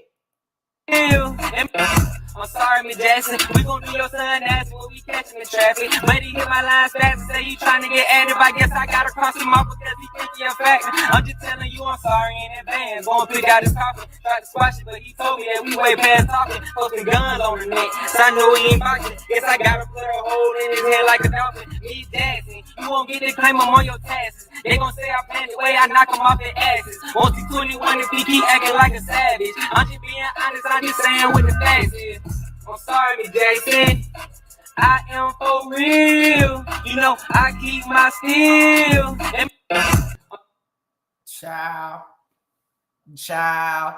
Speaker 7: I'm sorry, Miss Jackson. We gon' do your son nasty when we catch him in traffic. But he hit my lines fast and say he trying to get active. I guess I gotta cross him off because he think he a fact. I'm just telling you I'm sorry in advance. Go and pick out his coffin. Tried to squash it, but he told me that we way past talking. Posting guns on the neck. So I know he ain't boxing. Guess I gotta put a hole in his head like a dolphin. Miss Jackson, you won't get to claim him on your taxes. They gon' say I planned the way I knock him off their asses. Won't see 21 if he keep acting like a savage. I'm just being honest, I'm just saying what the facts is. I'm sorry, Miss Jackson. I am for real. You know, I keep my steel.
Speaker 2: Child.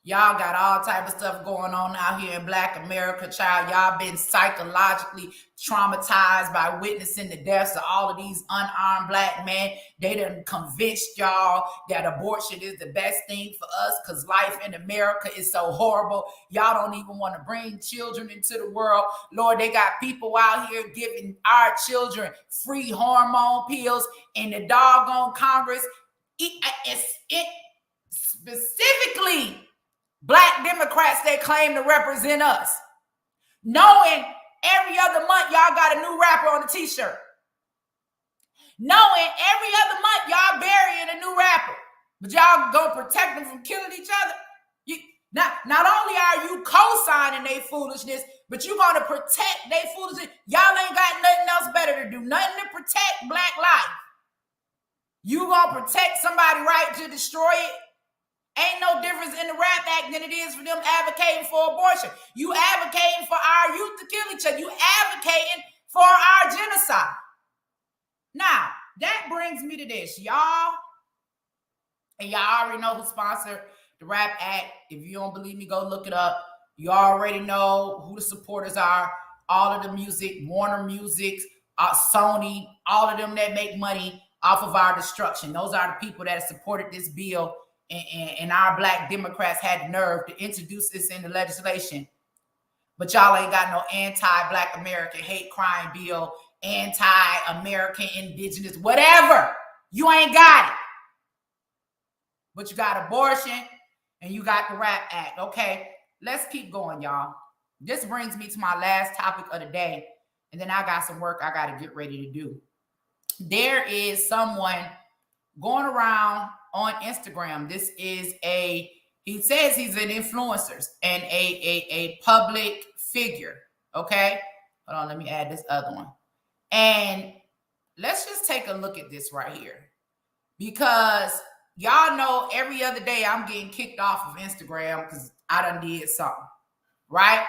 Speaker 2: Y'all got all type of stuff going on out here in Black America, child. Y'all been psychologically traumatized by witnessing the deaths of all of these unarmed black men. They done convinced y'all that abortion is the best thing for us because life in America is so horrible. Y'all don't even want to bring children into the world. Lord, they got people out here giving our children free hormone pills in the doggone Congress. It specifically Black Democrats that claim to represent us, knowing every other month y'all got a new rapper on the t-shirt, knowing every other month y'all burying a new rapper, but y'all gonna protect them from killing each other. Not only are you co-signing their foolishness, but you gonna protect their foolishness. Y'all ain't got nothing else better to do, nothing to protect black life. You gonna protect somebody right to destroy it? Ain't no difference in the RAP Act than it is for them advocating for abortion. You advocating for our youth to kill each other. You advocating for our genocide. Now, that brings me to this, y'all. And y'all already know who sponsored the RAP Act. If you don't believe me, go look it up. You already know who the supporters are. All of the music, Warner Music, Sony, all of them that make money off of our destruction. Those are the people that have supported this bill. And our Black Democrats had the nerve to introduce this in the legislation. But y'all ain't got no anti-Black American hate crime bill, anti-American indigenous, whatever. You ain't got it. But you got abortion and you got the RAP Act. Okay, let's keep going, y'all. This brings me to my last topic of the day. And then I got some work I got to get ready to do. There is someone going around on Instagram. This is he says he's an influencer and a public figure. Okay, hold on, let me add this other one. And let's just take a look at this right here, because y'all know every other day I'm getting kicked off of Instagram because I done did something, right?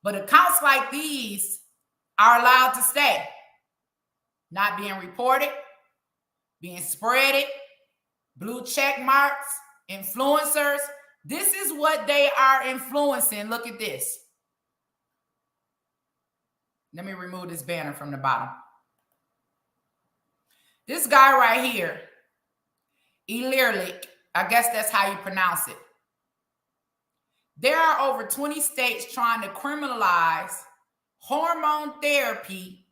Speaker 2: But accounts like these are allowed to stay, not being reported, being spreaded, blue check marks, influencers. This is what they are influencing. Look at this. Let me remove this banner from the bottom. This guy right here, Ilirlik, I guess that's how you pronounce it. There are over 20 states trying to criminalize hormone therapy,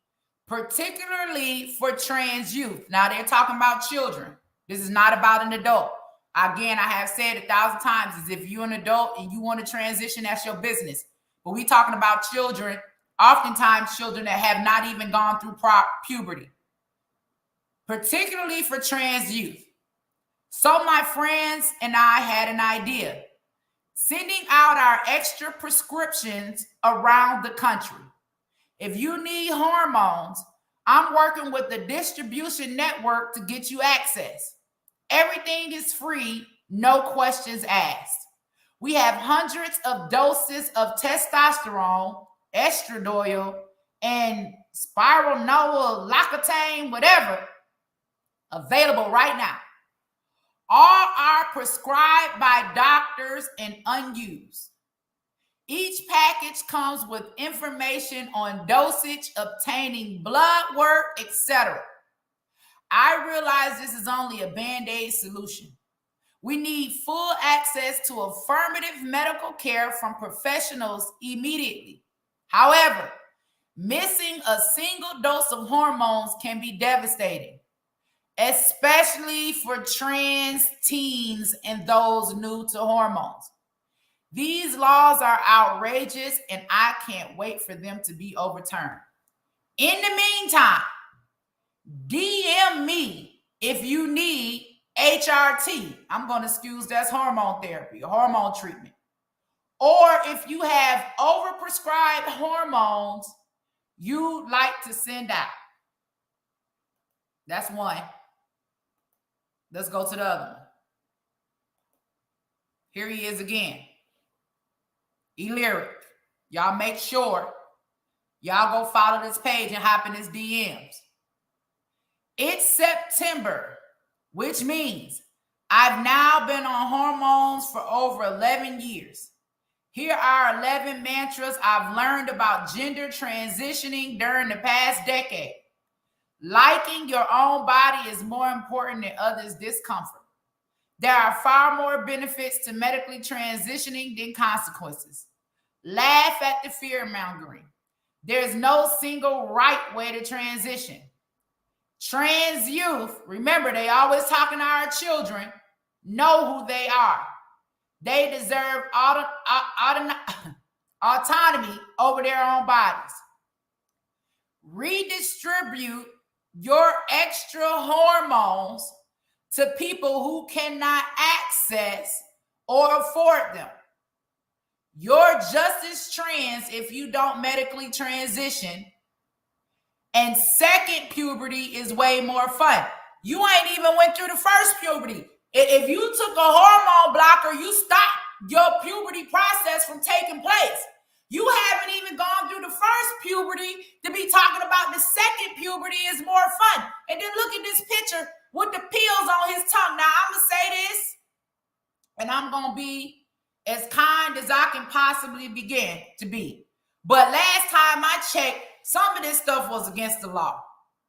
Speaker 2: particularly for trans youth. Now, they're talking about children. This is not about an adult. Again, I have said 1,000 times, is if you're an adult and you want to transition, that's your business. But we're talking about children, oftentimes children that have not even gone through puberty, particularly for trans youth. So my friends and I had an idea, sending out our extra prescriptions around the country. If you need hormones, I'm working with the distribution network to get you access. Everything is free, no questions asked. We have hundreds of doses of testosterone, estradiol, and spironolactone, lactane, whatever, available right now. All are prescribed by doctors and unused. Each package comes with information on dosage, obtaining blood work, etc. I realize this is only a Band-Aid solution. We need full access to affirmative medical care from professionals immediately. However, missing a single dose of hormones can be devastating, especially for trans teens and those new to hormones. These laws are outrageous, and I can't wait for them to be overturned. In the meantime, DM me if you need HRT. I'm going to excuse that's hormone therapy, hormone treatment. Or if you have overprescribed hormones you'd like to send out. That's one. Let's go to the other one. Here he is again. Illyric. Y'all make sure y'all go follow this page and hop in his DMs. It's September, which means I've now been on hormones for over 11 years. Here are 11 mantras I've learned about gender transitioning during the past decade. Liking your own body is more important than others' discomfort. There are far more benefits to medically transitioning than consequences. Laugh at the fear-mongering. There's no single right way to transition. Trans youth, remember, they always talking to our children, know who they are. They deserve autonomy over their own bodies. Redistribute your extra hormones to people who cannot access or afford them. You're just as trans if you don't medically transition. And second puberty is way more fun. You ain't even went through the first puberty. If you took a hormone blocker, you stopped your puberty process from taking place. You haven't even gone through the first puberty to be talking about the second puberty is more fun. And then look at this picture with the pills on his tongue. Now, I'm going to say this, and I'm going to be as kind as I can possibly begin to be. But last time I checked, some of this stuff was against the law.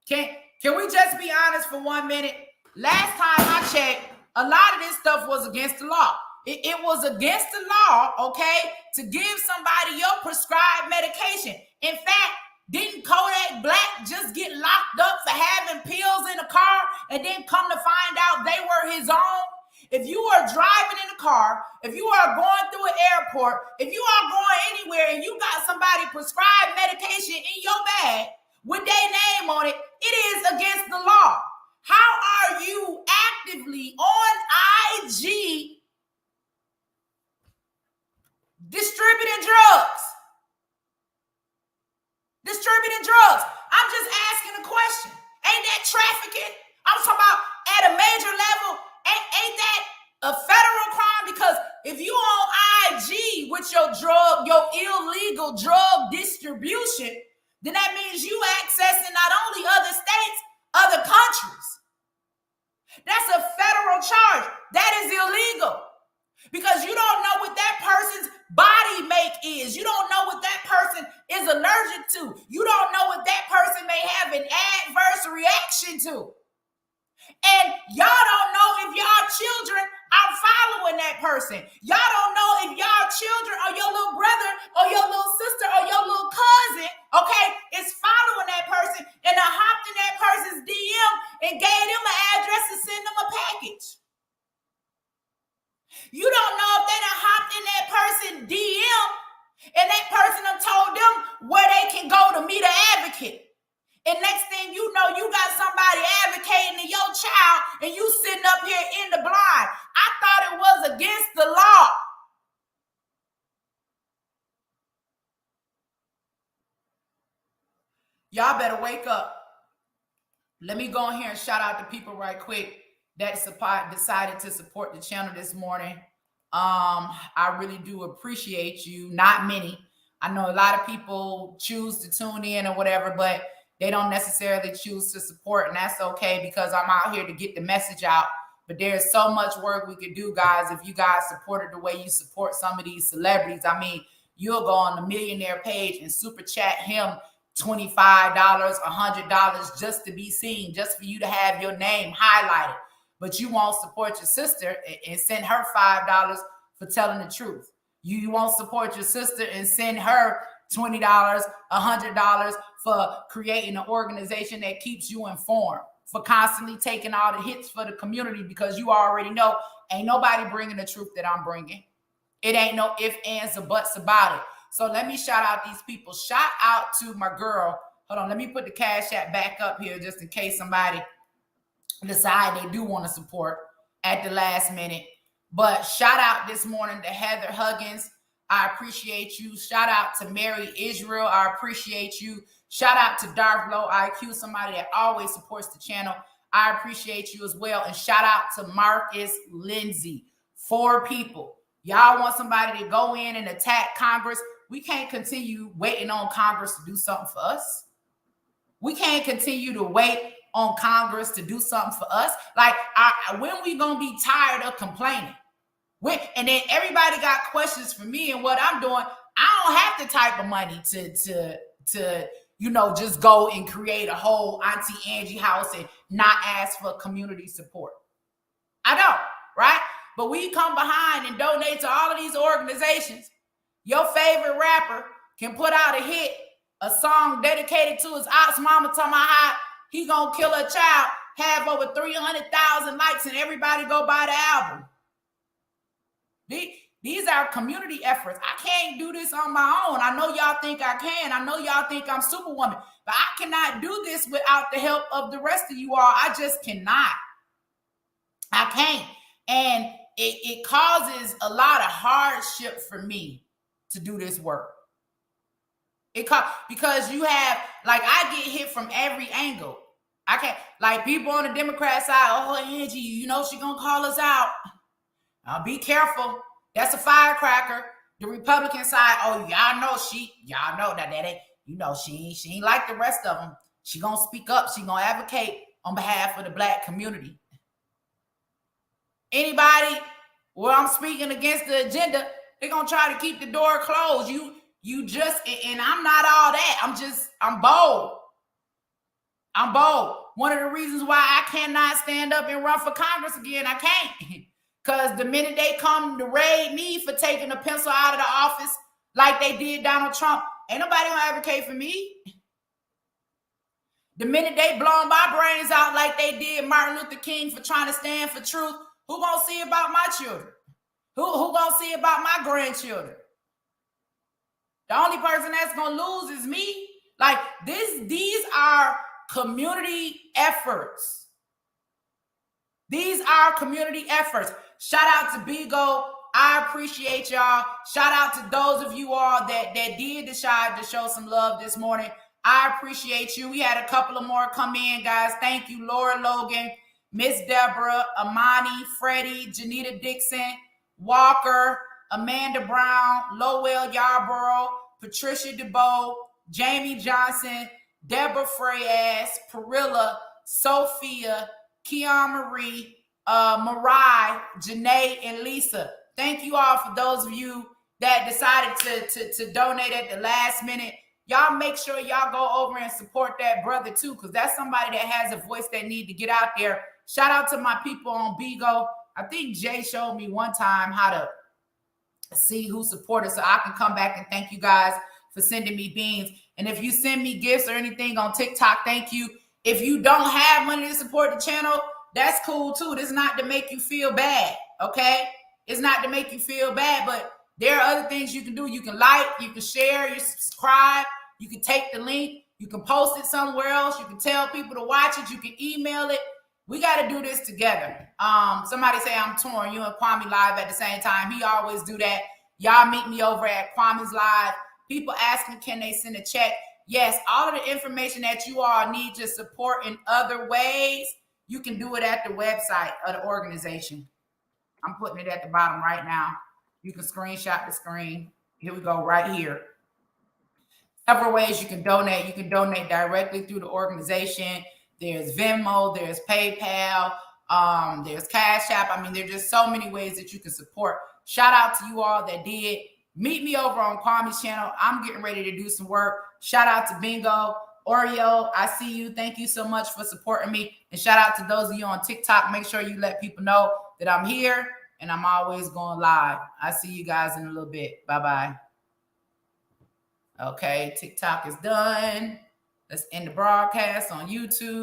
Speaker 2: Can we just be honest for 1 minute? Last time I checked, a lot of this stuff was against the law. It was against the law, okay, to give somebody your prescribed medication. In fact, didn't Kodak Black just get locked up for having pills in a car and then come to find out they were his own? If you are driving in a car, if you are going through an airport, if you are going anywhere and you got somebody prescribed medication in your bag with their name on it, it is against the law. How are you actively on IG distributing drugs? illegal drug distribution, then that means you accessing not only other states, other countries. That's a federal charge. That is illegal because you don't know what that person's body make is. You don't know what that person is allergic to. You don't know what that person may have an adverse reaction to. And y'all don't know if y'all children are following that person. Y'all don't know if y'all children or your little brother or your little sister or your little cousin, okay, is following that person and hopped in that person's DM and gave them an address to send them a package. You don't know if they done hopped in that person's DM and that person done told them where they can go to meet an advocate. And next thing you know, you got somebody advocating to your child and you sitting up here in the blind. I thought it was against the law. Y'all better wake up. Let me go in here and shout out the people right quick that decided to support the channel this morning. I really do appreciate you. Not many. I know a lot of people choose to tune in or whatever, but they don't necessarily choose to support, and that's okay because I'm out here to get the message out. But there's so much work we could do, guys, if you guys supported the way you support some of these celebrities. I mean, you'll go on the millionaire page and super chat him $25, $100 just to be seen, just for you to have your name highlighted. But you won't support your sister and send her $5 for telling the truth. You won't support your sister and send her $20, $100 for creating an organization that keeps you informed, for constantly taking all the hits for the community because you already know ain't nobody bringing the truth that I'm bringing. It ain't no ifs, ands, or buts about it. So let me shout out these people. Shout out to my girl. Hold on, let me put the Cash App back up here just in case somebody decide they do want to support at the last minute. But shout out this morning to Heather Huggins. I appreciate you. Shout out to Mary Israel. I appreciate you. Shout out to Darth Low IQ, somebody that always supports the channel. I appreciate you as well. And shout out to Marcus Lindsay. 4 people. Y'all want somebody to go in and attack Congress? We can't continue waiting on Congress to do something for us. We can't continue to wait on Congress to do something for us. Like, when we gonna be tired of complaining? And then everybody got questions for me and what I'm doing. I don't have the type of money to just go and create a whole Auntie Angie house and not ask for community support. I don't, right? But we come behind and donate to all of these organizations. Your favorite rapper can put out a hit, a song dedicated to his ops mama talking about how he gonna kill a child, have over 300,000 likes, and everybody go buy the album. These are community efforts. I can't do this on my own. I know y'all think I can. I know y'all think I'm Superwoman, but I cannot do this without the help of the rest of you all. I just cannot. I can't. And it causes a lot of hardship for me to do this work. Because you have, like, I get hit from every angle. I can't, like, people on the Democrat side, oh, Angie, she gonna call us out. Now be careful. That's a firecracker. The Republican side, oh, y'all know that ain't, she ain't like the rest of them. She gonna speak up. She gonna advocate on behalf of the Black community. Anybody where I'm speaking against the agenda, they're gonna try to keep the door closed. You just, and I'm not all that. I'm bold. I'm bold. One of the reasons why I cannot stand up and run for Congress again, I can't. Because the minute they come to raid me for taking a pencil out of the office like they did Donald Trump, ain't nobody gonna advocate for me. The minute they blowing my brains out like they did Martin Luther King for trying to stand for truth, who gonna see about my children? Who gonna see about my grandchildren? The only person that's gonna lose is me. Like these are community efforts. These are community efforts. Shout out to Bigo. I appreciate y'all. Shout out to those of you all that did decide to show some love this morning. I appreciate you. We had a couple of more come in, guys. Thank you, Laura Logan, Miss Deborah, Amani, Freddie, Janita Dixon, Walker, Amanda Brown, Lowell Yarborough, Patricia DeBow, Jamie Johnson, Deborah Freyas, Perilla, Sophia, Keon Marie, Mariah, Janae, and Lisa. Thank you all for those of you that decided to donate at the last minute. Y'all make sure y'all go over and support that brother too, because that's somebody that has a voice that need to get out there. Shout out to my people on Bigo. I think Jay showed me one time how to see who supported, so I can come back and thank you guys for sending me beans. And if you send me gifts or anything on TikTok, thank you. If you don't have money to support the channel, that's cool too. This is not to make you feel bad, okay? It's not to make you feel bad, but there are other things you can do. You can like, you can share, you subscribe, you can take the link, you can post it somewhere else, you can tell people to watch it, you can email it. We got to do this together. Somebody say I'm torn. You and Kwame live at the same time. He always do that. Y'all meet me over at Kwame's live. People ask me, can they send a check? Yes, all of the information that you all need to support in other ways, you can do it at the website of the organization. I'm putting it at the bottom right now. You can screenshot the screen. Here we go, right here. Several ways you can donate. You can donate directly through the organization. There's Venmo, there's PayPal, there's Cash App. I mean, there's just so many ways that you can support. Shout out to you all that did. Meet me over on Kwame's channel. I'm getting ready to do some work. Shout out to Bingo, Oreo. I see you. Thank you so much for supporting me. And shout out to those of you on TikTok. Make sure you let people know that I'm here and I'm always going live. I see you guys in a little bit. Bye-bye. Okay, TikTok is done. Let's end the broadcast on YouTube.